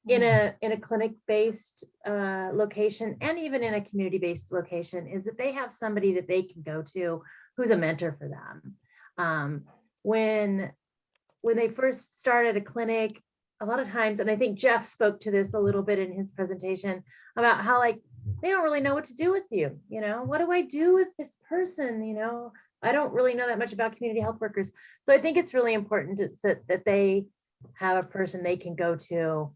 in a clinic-based location and even in a community-based location is that they have somebody that they can go to who's a mentor for them. When they first start at a clinic, a lot of times, and I think Jeff spoke to this a little bit in his presentation about how they don't really know what to do with you. What do I do with this person? I don't really know that much about community health workers. So I think it's really important that they have a person they can go to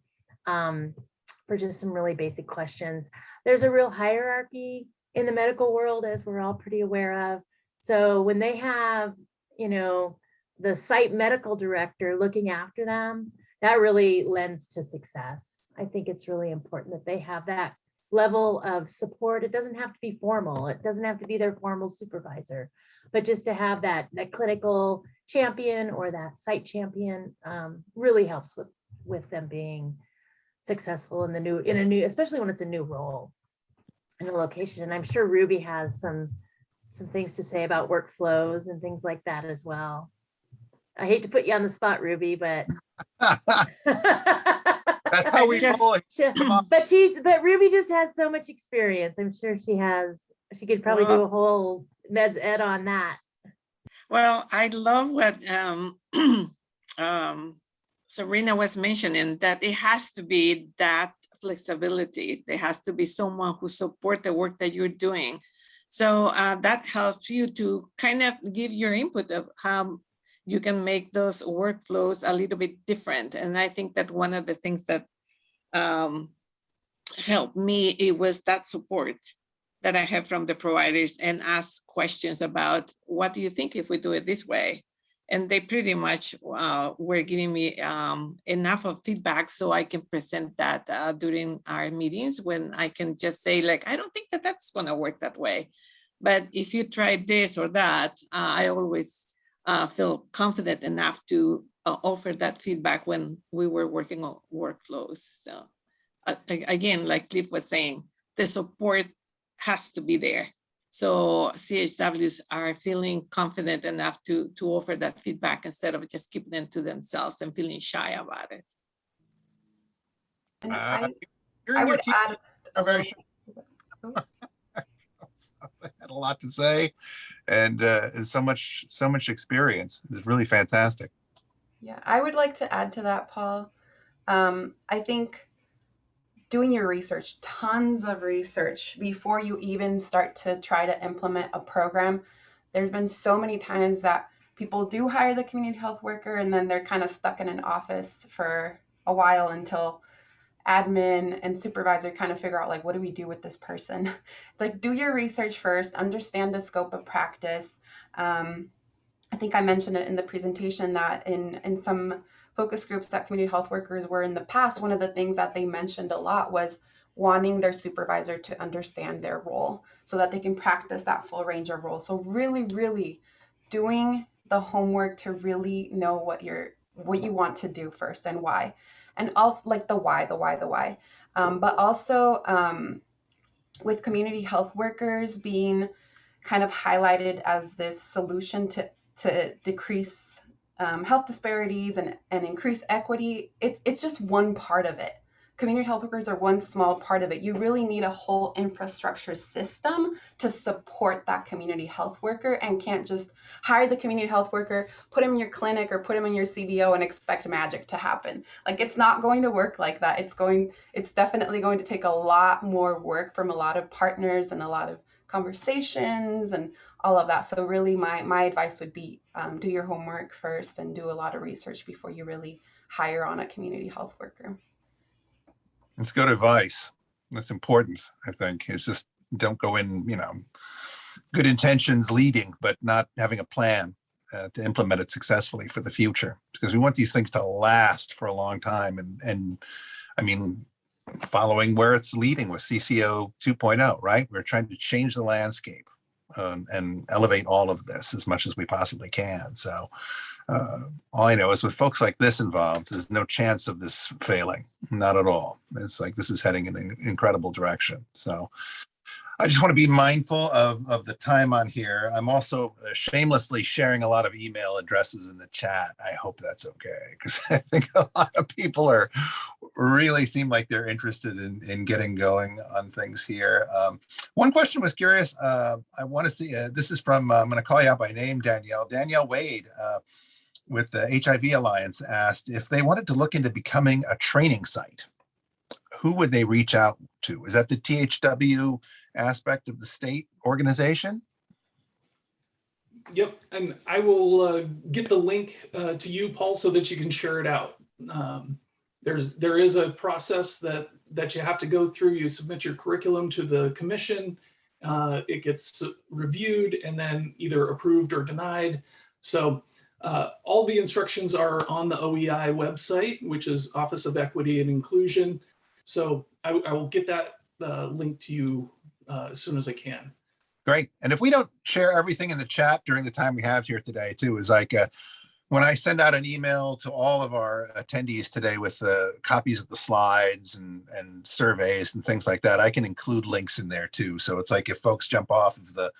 for just some really basic questions. There's a real hierarchy in the medical world, as we're all pretty aware of. So when they have, the site medical director looking after them, that really lends to success. I think it's really important that they have that level of support. It doesn't have to be formal. It doesn't have to be their formal supervisor, but just to have that clinical champion or that site champion really helps with them being successful in a new, especially when it's a new role in a location. And I'm sure Ruby has some things to say about workflows and things like that as well. I hate to put you on the spot, Ruby, but that's how we roll. But Ruby just has so much experience. I'm sure she could probably do a whole meds ed on that. Well, I love what Serena was mentioning, that it has to be that flexibility. There has to be someone who support the work that you're doing. So that helps you to kind of give your input of how you can make those workflows a little bit different. And I think that one of the things that helped me, it was that support that I have from the providers and ask questions about, what do you think if we do it this way? And they pretty much were giving me enough of feedback so I can present that during our meetings, when I can just say, like, I don't think that that's going to work that way. But if you try this or that, I always feel confident enough to offer that feedback when we were working on workflows. So again, like Cliff was saying, the support has to be there. So CHWs are feeling confident enough to offer that feedback instead of just keeping them to themselves and feeling shy about it. And Uh, I would add a very little. They had a lot to say, and so much experience. It's really fantastic. Yeah, I would like to add to that, Paul. I think doing your research, tons of research before you even start to try to implement a program. There's been so many times that people do hire the community health worker and then they're kind of stuck in an office for a while until admin and supervisor kind of figure out, like, what do we do with this person? Like, do your research first, understand the scope of practice. I think I mentioned it in the presentation that in some focus groups that community health workers were in the past, one of the things that they mentioned a lot was wanting their supervisor to understand their role so that they can practice that full range of roles. So really, really doing the homework to really know what you want to do first and why. And also, like, the why. But also with community health workers being kind of highlighted as this solution to decrease health disparities and increase equity, it's just one part of it. Community health workers are one small part of it. You really need a whole infrastructure system to support that community health worker, and can't just hire the community health worker, put him in your clinic or put him in your CBO and expect magic to happen. Like, it's not going to work like that. It's definitely going to take a lot more work from a lot of partners and a lot of conversations and all of that. So really my advice would be do your homework first and do a lot of research before you really hire on a community health worker. It's good advice. That's important, I think. It's just, don't go in, good intentions leading, but not having a plan to implement it successfully for the future, because we want these things to last for a long time. And I mean, following where it's leading with CCO 2.0, right? We're trying to change the landscape and elevate all of this as much as we possibly can. So all I know is with folks like this involved, there's no chance of this failing, not at all. It's like, this is heading in an incredible direction. So I just want to be mindful of the time on here. I'm also shamelessly sharing a lot of email addresses in the chat. I hope that's okay, because I think a lot of people really seem like they're interested in getting going on things here. One question was curious. I want to see, this is from, I'm going to call you out by name, Danielle. Danielle Wade with the HIV Alliance asked if they wanted to look into becoming a training site. Who would they reach out to? Is that the THW aspect of the state organization? Yep, and I will get the link to you, Paul, so that you can share it out. There is a process that you have to go through. You submit your curriculum to the commission. It gets reviewed and then either approved or denied. So all the instructions are on the OEI website, which is Office of Equity and Inclusion. So I will get that link to you as soon as I can. Great. And if we don't share everything in the chat during the time we have here today too, is like when I send out an email to all of our attendees today with copies of the slides and surveys and things like that, I can include links in there too. So it's like if folks jump off of the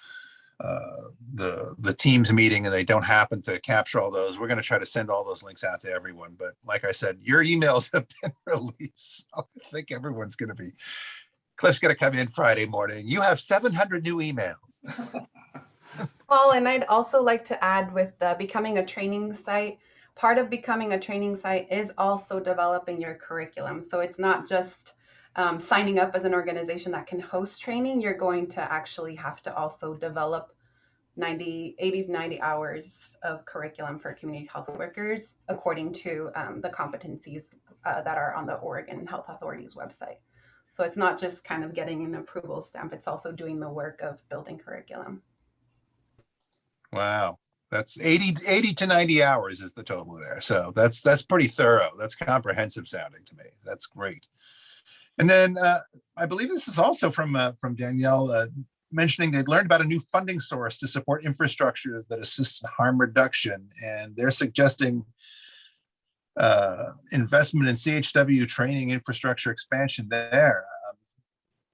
Teams meeting and they don't happen to capture all those, we're going to try to send all those links out to everyone. But like I said, your emails have been released. So I think everyone's going to be, Cliff's going to come in Friday morning. You have 700 new emails. Paul, and I'd also like to add with becoming a training site, part of becoming a training site is also developing your curriculum. So it's not just signing up as an organization that can host training, you're going to actually have to also develop 80 to 90 hours of curriculum for community health workers according to the competencies that are on the Oregon Health Authority's website. So it's not just kind of getting an approval stamp, it's also doing the work of building curriculum. Wow. That's 80 to 90 hours is the total there. So that's pretty thorough. That's comprehensive sounding to me. That's great. And then I believe this is also from Danielle mentioning they'd learned about a new funding source to support infrastructures that assist harm reduction. And they're suggesting investment in CHW training infrastructure expansion there.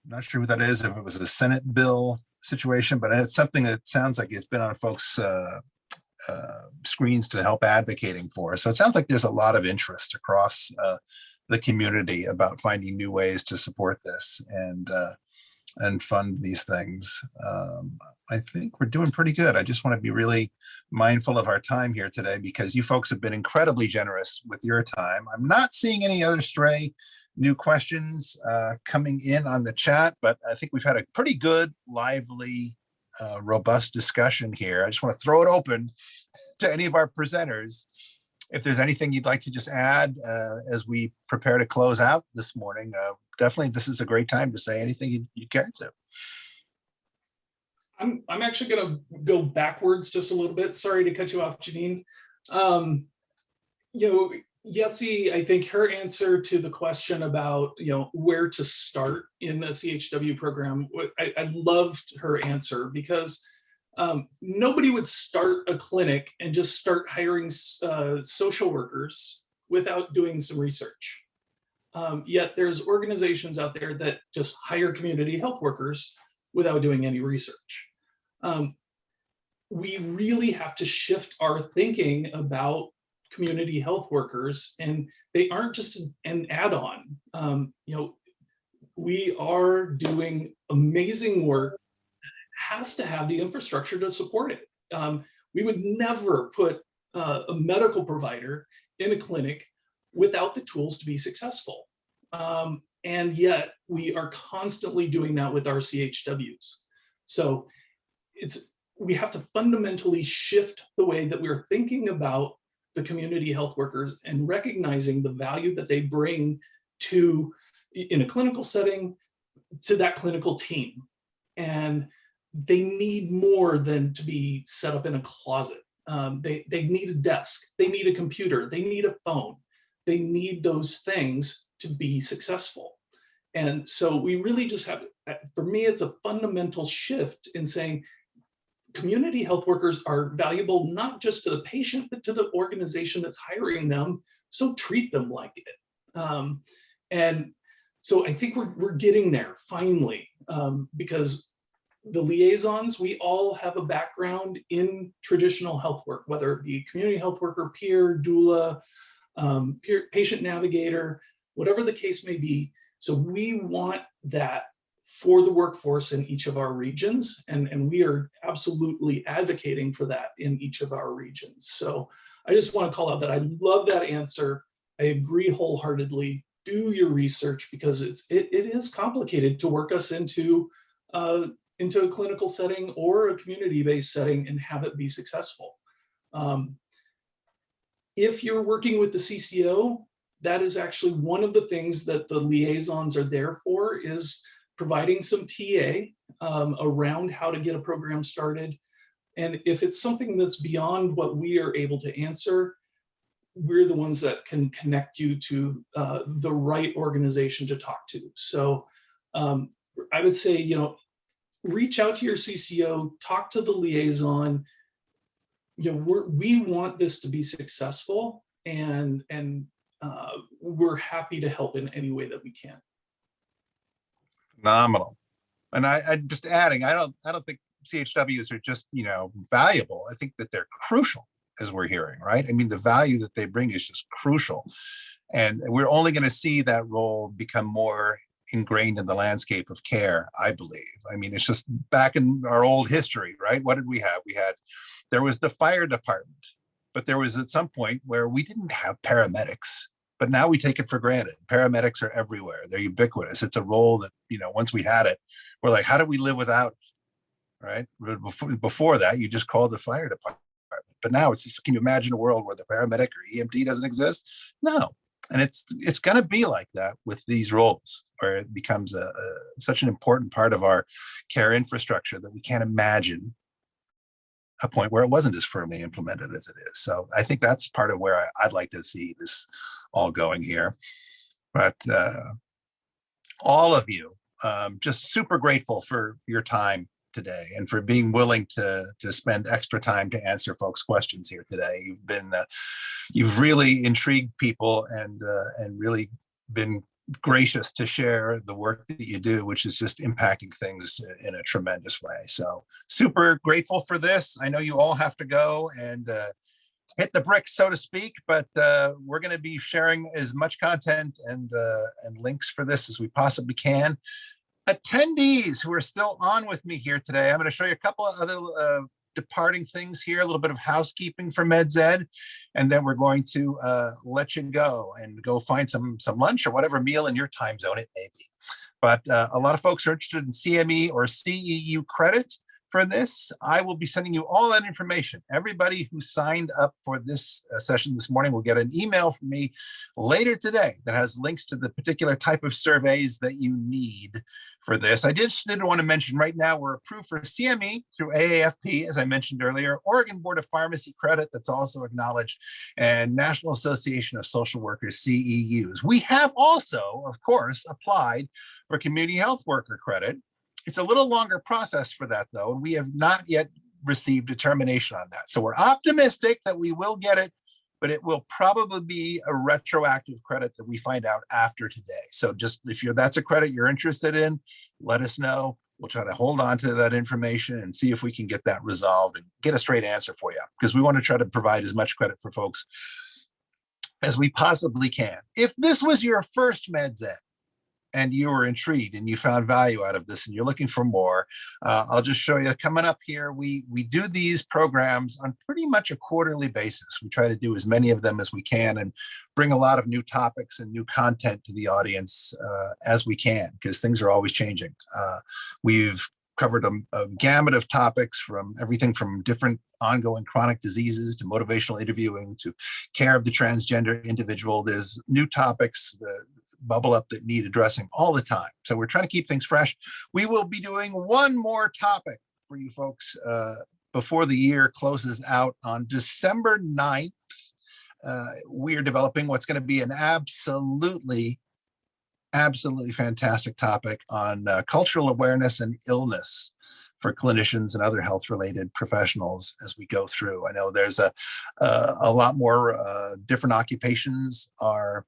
I'm not sure who that is, if it was a Senate bill situation, but it's something that sounds like it's been on folks' screens to help advocating for. So it sounds like there's a lot of interest across the community about finding new ways to support this and fund these things. I think we're doing pretty good. I just want to be really mindful of our time here today because you folks have been incredibly generous with your time. I'm not seeing any other stray new questions coming in on the chat, but I think we've had a pretty good, lively, robust discussion here. I just want to throw it open to any of our presenters. If there's anything you'd like to just add as we prepare to close out this morning, definitely this is a great time to say anything you care to. I'm actually going to go backwards just a little bit. Sorry to cut you off, Janine. Yessie, I think her answer to the question about where to start in a CHW program, I loved her answer because nobody would start a clinic and just start hiring social workers without doing some research. Yet there's organizations out there that just hire community health workers without doing any research. We really have to shift our thinking about community health workers, and they aren't just an add-on. We are doing amazing work that has to have the infrastructure to support it. We would never put a medical provider in a clinic without the tools to be successful. And yet we are constantly doing that with our CHWs. So we have to fundamentally shift the way that we're thinking about the community health workers and recognizing the value that they bring to, in a clinical setting, to that clinical team. And they need more than to be set up in a closet. They need a desk, they need a computer, they need a phone. They need those things to be successful. And so we really just have, for me, it's a fundamental shift in saying community health workers are valuable not just to the patient, but to the organization that's hiring them. So treat them like it. And so I think we're getting there finally, because the liaisons, we all have a background in traditional health work, whether it be community health worker, peer, doula, patient navigator, whatever the case may be. So we want that for the workforce in each of our regions, and we are absolutely advocating for that in each of our regions. So I just want to call out that I love that answer. I agree wholeheartedly. Do your research because it is complicated to work us into a clinical setting or a community-based setting and have it be successful. If you're working with the CCO, that is actually one of the things that the liaisons are there for, is providing some TA around how to get a program started. And if it's something that's beyond what we are able to answer, we're the ones that can connect you to the right organization to talk to. So I would say, reach out to your CCO, talk to the liaison. We want this to be successful, and we're happy to help in any way that we can. Phenomenal. And I just adding, I don't think CHWs are just, valuable. I think that they're crucial, as we're hearing, right? I mean, the value that they bring is just crucial. And we're only going to see that role become more ingrained in the landscape of care, I believe. I mean, it's just back in our old history, right? What did we have? There was the fire department, but there was at some point where we didn't have paramedics, but now we take it for granted. Paramedics are everywhere. They're ubiquitous. It's a role that, once we had it, we're like, how do we live without it? Right? Before that, you just called the fire department. But now it's just, can you imagine a world where the paramedic or EMT doesn't exist? No. And it's going to be like that with these roles, where it becomes such an important part of our care infrastructure that we can't imagine a point where it wasn't as firmly implemented as it is. So I think that's part of where I'd like to see this all going here. But all of you, just super grateful for your time today and for being willing to spend extra time to answer folks' questions here today. You've really intrigued people and really been gracious to share the work that you do, which is just impacting things in a tremendous way. So super grateful for this. I know you all have to go and hit the bricks, so to speak, but we're going to be sharing as much content and links for this as we possibly can. Attendees who are still on with me here today, I'm going to show you a couple of other departing things here, a little bit of housekeeping for MedZed, and then we're going to let you go and go find some lunch or whatever meal in your time zone it may be. But a lot of folks are interested in CME or CEU credit for this. I will be sending you all that information. Everybody who signed up for this session this morning will get an email from me later today that has links to the particular type of surveys that you need for this. I just did want to mention right now we're approved for CME through AAFP, as I mentioned earlier, Oregon Board of Pharmacy credit that's also acknowledged, and National Association of Social Workers, CEUs. We have also, of course, applied for community health worker credit. It's a little longer process for that, though, and we have not yet received determination on that. So we're optimistic that we will get it, but it will probably be a retroactive credit that we find out after today. So just if that's a credit you're interested in, let us know. We'll try to hold on to that information and see if we can get that resolved and get a straight answer for you, because we want to try to provide as much credit for folks as we possibly can. If this was your first MedZed, and you were intrigued and you found value out of this and you're looking for more, I'll just show you coming up here. We do these programs on pretty much a quarterly basis. We try to do as many of them as we can and bring a lot of new topics and new content to the audience as we can, because things are always changing. We've covered a gamut of topics, from everything from different ongoing chronic diseases to motivational interviewing to care of the transgender individual. There's new topics that bubble up that need addressing all the time. So we're trying to keep things fresh. We will be doing one more topic for you folks before the year closes out on December 9th. We are developing what's going to be an absolutely fantastic topic on cultural awareness and illness for clinicians and other health-related professionals as we go through. I know there's a lot more different occupations are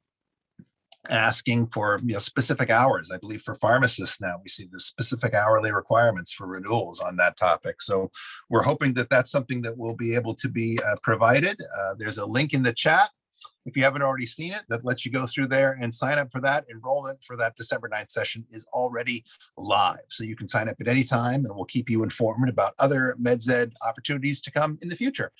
asking for specific hours. I believe for pharmacists now we see the specific hourly requirements for renewals on that topic. So we're hoping that that's something that will be able to be provided. There's a link in the chat, if you haven't already seen it, that lets you go through there and sign up for that. Enrollment for that December 9th session is already live. So you can sign up at any time and we'll keep you informed about other MedZed opportunities to come in the future.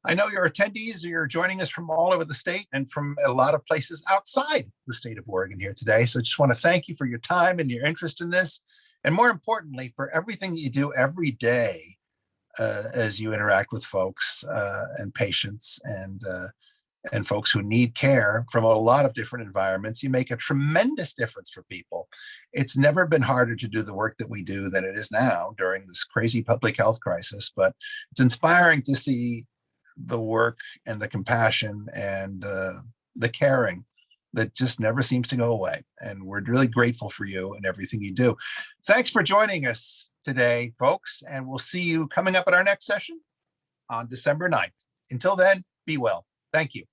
I know your attendees, you're joining us from all over the state and from a lot of places outside the state of Oregon here today. So I just want to thank you for your time and your interest in this. And more importantly, for everything you do every day as you interact with folks and patients and folks who need care from a lot of different environments. You make a tremendous difference for people. It's never been harder to do the work that we do than it is now during this crazy public health crisis, but it's inspiring to see the work and the compassion and the caring that just never seems to go away. And we're really grateful for you and everything you do. Thanks for joining us today, folks, and we'll see you coming up at our next session on December 9th. Until then, be well. Thank you.